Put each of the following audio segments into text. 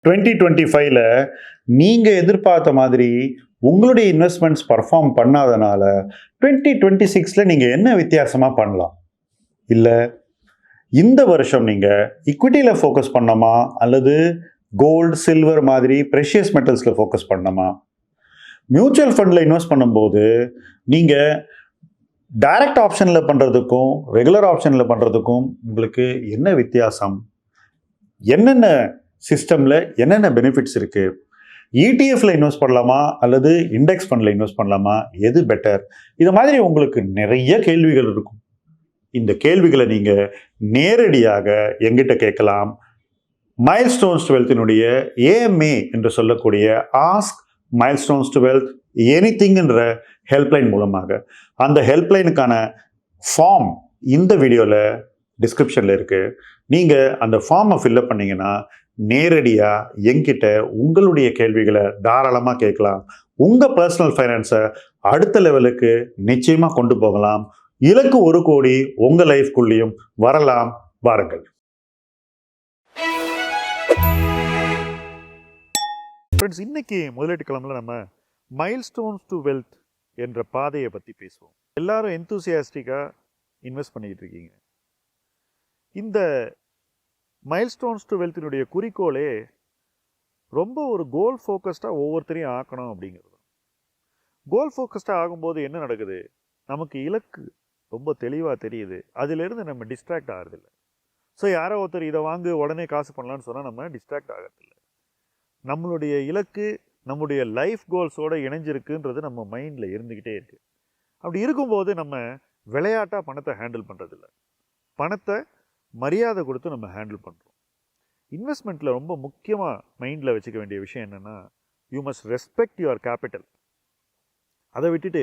2025ல நீங்க எதிர்பார்த்த மாதிரி உங்களுடைய இன்வெஸ்ட்மெண்ட்ஸ் பெர்ஃபார்ம் பண்ணாதனால 2026ல நீங்க என்ன வித்தியாசமா பண்ணலாம்? இல்ல இந்த வருஷம் நீங்க ஈக்விட்டில ஃபோக்கஸ் பண்ணணுமா? அல்லது கோல்ட், சில்வர் மாதிரி பிரஷியஸ் மெட்டல்ஸ்ல ஃபோக்கஸ் பண்ணணுமா? மியூச்சுவல் ஃபண்ட்ல இன்வெஸ்ட் பண்ணும்போது நீங்க டைரக்ட் ஆப்ஷன்ல பண்றதுக்கும் ரெகுலர் ஆப்ஷன்ல பண்றதுக்கும் உங்களுக்கு என்ன வித்தியாசம்? என்னென்ன சிஸ்டம்ல என்னென்ன பெனிஃபிட்ஸ் இருக்கு? இடிஎஃப்ல இன்வெஸ்ட் பண்ணலாமா அல்லது இண்டெக்ஸ் ஃபண்ட்ல இன்வெஸ்ட் பண்ணலாமா? எது பெட்டர்? இது மாதிரி உங்களுக்கு நிறைய கேள்விகள் இருக்கும். இந்த கேள்விகளை நீங்க நேரடியாக எங்கிட்ட கேட்கலாம். மைல்ஸ்டோன்ஸ் டு வெல்த்தினுடைய ஏஎம்ஏ என்று சொல்லக்கூடிய ask milestones to wealth anything என்ற ஹெல்ப்லைன் மூலமாக. அந்த ஹெல்ப்லைனுக்கான ஃபார்ம் இந்த வீடியோவில் டிஸ்கிரிப்ஷனில் இருக்கு. நீங்கள் அந்த ஃபார்மை ஃபில்அப் பண்ணீங்கன்னா நேரடியாக என்கிட்ட உங்களுடைய கேள்விகளை தாராளமாக கேட்கலாம். உங்கள் பர்சனல் ஃபைனான்ஸை அடுத்த லெவலுக்கு நிச்சயமாக கொண்டு போகலாம். இலக்கு 1 கோடி உங்கள் லைஃப்குள்ளேயும் வரலாம். வாருங்கள். ஃப்ரெண்ட்ஸ், இன்னைக்கு முதலீட்டு கிழமையில் நம்ம மைல்ஸ்டோன்ஸ் டு வெல்த் என்ற பாதையை பற்றி பேசுவோம். எல்லாரும் எந்தூசியாஸ்டிக்காக இன்வெஸ்ட் பண்ணிக்கிட்டு இருக்கீங்க. இந்த மைல்ஸ்டோன்ஸ் டு வெல்த்தினுடைய குறிக்கோளே ரொம்ப ஒரு கோல் ஃபோக்கஸ்டாக ஒவ்வொருத்தரையும் ஆக்கணும் அப்படிங்கிறது. கோல் ஃபோக்கஸ்டாக ஆகும்போது என்ன நடக்குது? நமக்கு இலக்கு ரொம்ப தெளிவாக தெரியுது. அதிலிருந்து நம்ம டிஸ்ட்ராக்ட் ஆகிறதில்ல. ஸோ யாரோ ஒருத்தர் இதை வாங்க உடனே காசு பண்ணலான்னு சொன்னால் நம்ம டிஸ்ட்ராக்ட் ஆகிறதில்ல. நம்மளுடைய இலக்கு நம்முடைய லைஃப் கோல்ஸோடு இணைஞ்சிருக்குன்றது நம்ம மைண்டில் இருந்துக்கிட்டே இருக்குது. அப்படி இருக்கும்போது நம்ம விளையாட்டாக பணத்தை ஹேண்டில் பண்ணுறதில்ல. பணத்தை மரியாதை கொடுத்து நம்ம ஹேண்டில் பண்ணுறோம். இன்வெஸ்ட்மெண்ட்டில் ரொம்ப முக்கியமாக மைண்டில் வச்சுக்க வேண்டிய விஷயம் என்னென்னா, you must respect your capital. அதை விட்டுட்டு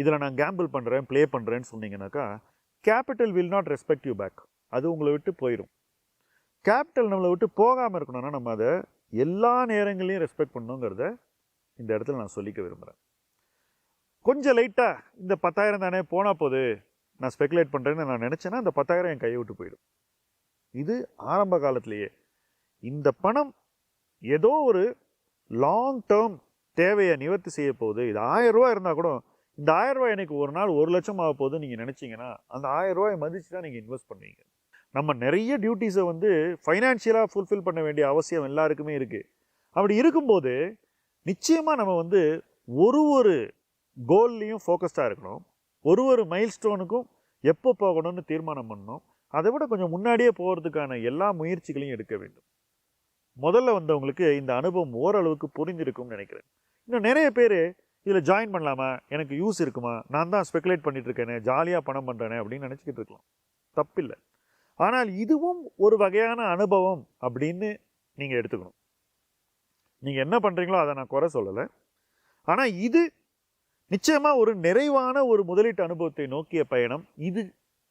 இதில் நான் கேம்பிள் பண்ணுறேன், ப்ளே பண்ணுறேன்னு சொன்னீங்கன்னாக்கா capital will not respect you back. அது உங்களை விட்டு போயிடும். கேபிட்டல் நம்மளை விட்டு போகாமல் இருக்கணும்னா நம்ம அதை எல்லா நேரங்களையும் ரெஸ்பெக்ட் பண்ணணுங்கிறத இந்த இடத்துல நான் சொல்லிக்க விரும்புகிறேன். கொஞ்சம் லைட்டாக இந்த 10,000 தானே போனால் போது நான் ஸ்பெகுலேட் பண்ணுறேன்னு நான் நினச்சேன்னா அந்த 10,000 என் கையை விட்டு போயிடும். இது ஆரம்ப காலத்திலேயே இந்த பணம் ஏதோ ஒரு லாங் டேர்ம் தேவையை நிவர்த்தி செய்ய போகுது. இது 1000 ரூபா இருந்தால் கூட இந்த 1000 ரூபாய் எனக்கு ஒரு நாள் 1 லட்சம் ஆக போகுது நீங்கள் நினச்சிங்கன்னா அந்த 1000 ரூபாயை மதித்து தான் நீங்கள் இன்வெஸ்ட் பண்ணுவீங்க. நம்ம நிறைய டியூட்டிஸை ஃபைனான்ஷியலாக ஃபுல்ஃபில் பண்ண வேண்டிய அவசியம் எல்லாருக்குமே இருக்குது. அப்படி இருக்கும்போது நிச்சயமாக நம்ம ஒரு கோல்லையும் ஃபோக்கஸ்டாக இருக்கணும். ஒரு மைல்ஸ்டோனுக்கும் எப்போ போகணும்னு தீர்மானம் பண்ணணும். அதை விட கொஞ்சம் முன்னாடியே போகிறதுக்கான எல்லா முயற்சிகளையும் எடுக்க வேண்டும். முதல்ல வந்தவங்களுக்கு இந்த அனுபவம் ஓரளவுக்கு புரிஞ்சிருக்கும்னு நினைக்கிறேன். இன்னும் நிறைய பேர் இதில் ஜாயின் பண்ணலாமா, எனக்கு யூஸ் இருக்குமா, நான் தான் ஸ்பெகுலேட் பண்ணிட்டு இருக்கேனே, ஜாலியாக பணம் பண்ணுறேனே அப்படின்னு நினச்சிக்கிட்டு இருக்கலாம். தப்பில்லை. ஆனால் இதுவும் ஒரு வகையான அனுபவம் அப்படின்னு நீங்கள் எடுத்துக்கணும். நீங்கள் என்ன பண்ணுறீங்களோ அதை நான் குறை சொல்லலை. ஆனால் இது நிச்சயமாக ஒரு நிறைவான ஒரு முதலீட்டு அனுபவத்தை நோக்கிய பயணம். இது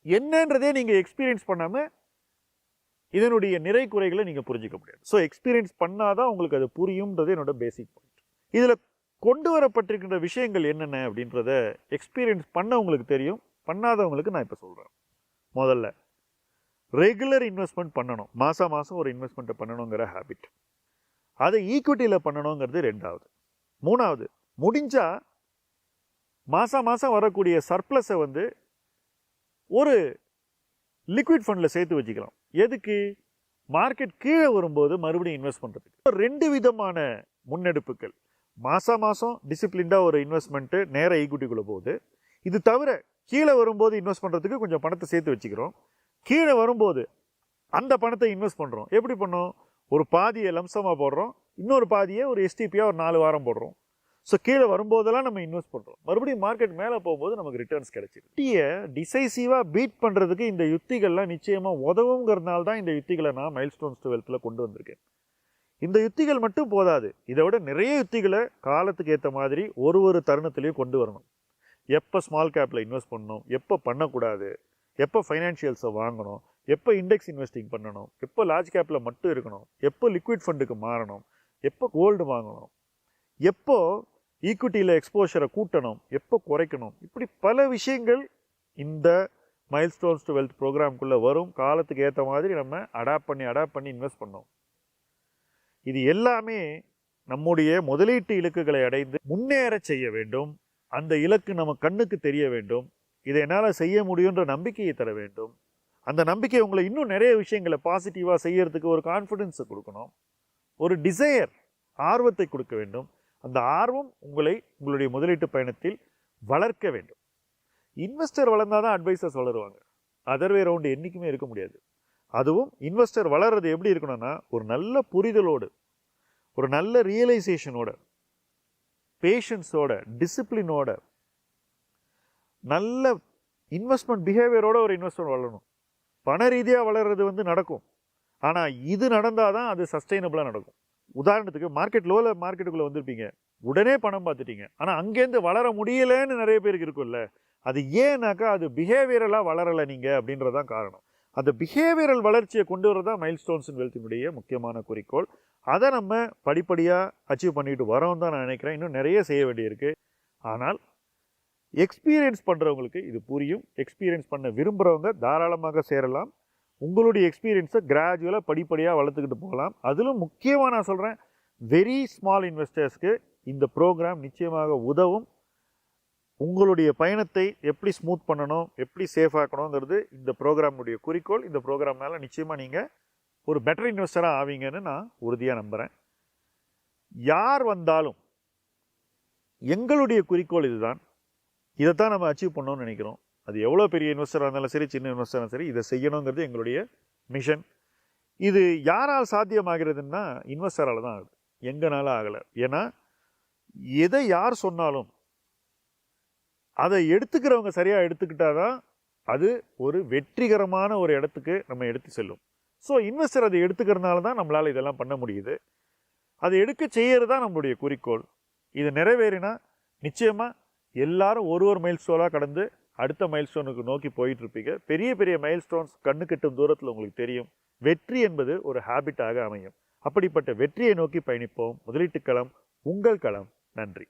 என்னன்றதே நீங்கள் எக்ஸ்பீரியன்ஸ் பண்ணாமல் இதனுடைய நிறை குறைகளை நீங்கள் புரிஞ்சிக்க முடியாது. ஸோ எக்ஸ்பீரியன்ஸ் பண்ணாதான் உங்களுக்கு அது புரியும்ன்றது என்னோட பேசிக் பாயிண்ட். இதில் கொண்டு வரப்பட்டிருக்கின்ற விஷயங்கள் என்னென்ன அப்படின்றத எக்ஸ்பீரியன்ஸ் பண்ணவங்களுக்கு தெரியும், பண்ணாதவங்களுக்கு நான் இப்போ சொல்கிறேன். முதல்ல ரெகுலர் இன்வெஸ்ட்மெண்ட் பண்ணணும். மாதம் ஒரு இன்வெஸ்ட்மெண்ட்டை பண்ணணுங்கிற ஹேபிட். அதை ஈக்விட்டியில் பண்ணணுங்கிறது 2வது. 3வது, முடிஞ்சால் மாதம் வரக்கூடிய சர்ப்ளஸை ஒரு லிக்விட் ஃபண்டில் சேர்த்து வச்சுக்கலாம். எதுக்கு? மார்க்கெட் கீழே வரும்போது மறுபடியும் இன்வெஸ்ட் பண்ணுறதுக்கு. 2 விதமான முன்னெடுப்புகள். மாதம் டிசிப்ளின்டாக ஒரு இன்வெஸ்ட்மெண்ட்டு நேராக ஈக்விட்டிக்குள்ளே போகுது. இது தவிர கீழே வரும்போது இன்வெஸ்ட் பண்ணுறதுக்கு கொஞ்சம் பணத்தை சேர்த்து வச்சுக்கிறோம். கீழே வரும்போது அந்த பணத்தை இன்வெஸ்ட் பண்ணுறோம். எப்படி பண்ணோம்? ஒரு பாதியை லம்சமாக போடுறோம், இன்னொரு பாதியை ஒரு எஸ்டிபியாக ஒரு 4 வாரம் போடுறோம். ஸோ கீழே வரும்போதெல்லாம் நம்ம இன்வெஸ்ட் பண்ணுறோம். மறுபடியும் மார்க்கெட் மேலே போகும்போது நமக்கு ரிட்டர்ன்ஸ் கிடைச்சிது. டிசைசிவாக பீட் பண்ணுறதுக்கு இந்த யுத்திகள்லாம் நிச்சயமாக உதவுங்கிறதுனால தான் இந்த யுத்திகளை நான் மைல்ஸ்டோன்ஸ் டு வெல்த்தில் கொண்டு வந்திருக்கேன். இந்த யுத்திகள் மட்டும் போதாது. இதை விட நிறைய யுத்திகளை காலத்துக்கு ஏற்ற மாதிரி ஒரு தருணத்துலேயும் கொண்டு வரணும். எப்போ ஸ்மால் கேப்பில் இன்வெஸ்ட் பண்ணணும், எப்போ பண்ணக்கூடாது, எப்போ ஃபைனான்ஷியல்ஸை வாங்கணும், எப்போ இண்டெக்ஸ் இன்வெஸ்டிங் பண்ணணும், எப்போ லார்ஜ் கேப்பில் மட்டும் இருக்கணும், எப்போ லிக்விட் ஃபண்டுக்கு மாறணும், எப்போ கோல்டு வாங்கணும், எப்போ ஈக்விட்டியில் எக்ஸ்போஷரை கூட்டணும், எப்போ குறைக்கணும், இப்படி பல விஷயங்கள் இந்த மைல்ஸ்டோன்ஸ் டு வெல்த் ப்ரோக்ராம்குள்ளே வரும். காலத்துக்கு ஏற்ற மாதிரி நம்ம அடாப்ட் பண்ணி இன்வெஸ்ட் பண்ணோம். இது எல்லாமே நம்முடைய முதலீட்டு இலக்குகளை அடைந்து முன்னேற செய்ய வேண்டும். அந்த இலக்கு நம்ம கண்ணுக்கு தெரிய வேண்டும். இதை என்னால் செய்ய முடியுன்ற நம்பிக்கையை தர வேண்டும். அந்த நம்பிக்கை உங்களை இன்னும் நிறைய விஷயங்களை பாசிட்டிவாக செய்யறதுக்கு ஒரு கான்ஃபிடென்ஸை கொடுக்கணும். ஒரு டிசையர், ஆர்வத்தை கொடுக்க வேண்டும். அந்த ஆர்வம் உங்களுடைய முதலீட்டு பயணத்தில் வளர்க்க வேண்டும். இன்வெஸ்டர் வளர்ந்தால் தான் அட்வைசர்ஸ் வளருவாங்க. அதர்வே ரவுண்டு என்றைக்குமே இருக்க முடியாது. அதுவும் இன்வெஸ்டர் வளர்றது எப்படி இருக்கணும்னா, ஒரு நல்ல புரிதலோடு, ஒரு நல்ல ரியலைசேஷனோட, பேஷன்ஸோட, டிசிப்ளினோட, நல்ல இன்வெஸ்ட்மெண்ட் பிஹேவியரோட ஒரு இன்வெஸ்ட்மெண்ட் வளரணும். பண ரீதியாக வளர்றது நடக்கும். ஆனால் இது நடந்தால் தான் அது சஸ்டைனபிளாக நடக்கும். உதாரணத்துக்கு மார்க்கெட்டுக்குள்ளே வந்திருப்பீங்க, உடனே பணம் பார்த்துட்டீங்க, ஆனால் அங்கேருந்து வளர முடியலன்னு நிறைய பேருக்கு இருக்கும்ல. அது ஏன்னாக்கா அது பிஹேவியரலாக வளரலை நீங்கள் அப்படின்றதான் காரணம். அந்த பிஹேவியரல் வளர்ச்சியை கொண்டு வரதான் மைல்ஸ்டோன்ஸ் இன் வெல்த்தினுடைய முக்கியமான குறிக்கோள். அதை நம்ம படிப்படியாக அச்சீவ் பண்ணிட்டு வரோம் தான் நான் நினைக்கிறேன். இன்னும் நிறைய செய்ய வேண்டியிருக்கு. ஆனால் எக்ஸ்பீரியன்ஸ் பண்ணுறவங்களுக்கு இது புரியும். எக்ஸ்பீரியன்ஸ் பண்ண விரும்புகிறவங்க தாராளமாக சேரலாம். உங்களுடைய எக்ஸ்பீரியன்ஸை கிராஜுவலாக படிப்படியாக வளர்த்துக்கிட்டு போகலாம். அதிலும் முக்கியமாக நான் சொல்கிறேன், வெரி ஸ்மால் இன்வெஸ்டர்ஸ்க்கு இந்த ப்ரோக்ராம் நிச்சயமாக உதவும். உங்களுடைய பயணத்தை எப்படி ஸ்மூத் பண்ணணும், எப்படி சேஃப் ஆக்கணுங்கிறது இந்த ப்ரோக்ராமுடைய குறிக்கோள். இந்த ப்ரோக்ராம்னால நிச்சயமாக நீங்கள் ஒரு பெட்டர் இன்வெஸ்டராக ஆவீங்கன்னு நான் உறுதியாக நம்புகிறேன். யார் வந்தாலும் எங்களுடைய குறிக்கோள் இதுதான். இதைத்தான் நம்ம அச்சீவ் பண்ணணும்னு நினைக்கிறோம். அது எவ்வளோ பெரிய இன்வெஸ்டராக இருந்தாலும் சரி, சின்ன இன்வெஸ்டராக இருந்தாலும் சரி, இதை செய்யணுங்கிறது எங்களுடைய மிஷன். இது யாரால் சாத்தியமாகிறதுன்னா இன்வெஸ்டரால் தான் ஆகுது, எங்கனால ஆகலை. ஏன்னா எதை யார் சொன்னாலும் அதை எடுத்துக்கிறவங்க சரியாக எடுத்துக்கிட்டாதான் அது ஒரு வெற்றிகரமான ஒரு இடத்துக்கு நம்ம எடுத்து செல்லும். ஸோ இன்வெஸ்டர் அதை எடுத்துக்கிறதுனால தான் நம்மளால் இதெல்லாம் பண்ண முடியுது. அதை எடுக்க செய்யறது தான் நம்மளுடைய குறிக்கோள். இது நிறைவேறினா நிச்சயமாக எல்லாரும் ஒரு மைல்ஸ்டோனாக கடந்து அடுத்த மைல்ஸ்டோனுக்கு நோக்கி போயிட்டு இருப்பீங்க. பெரிய பெரிய மைல்ஸ்டோன்ஸ் கண்ணு கெட்டும் தூரத்தில் உங்களுக்கு தெரியும். வெற்றி என்பது ஒரு ஹேபிட்டாக அமையும். அப்படிப்பட்ட வெற்றியை நோக்கி பயணிப்போம். முதலீட்டு களம் உங்கள் களம். நன்றி.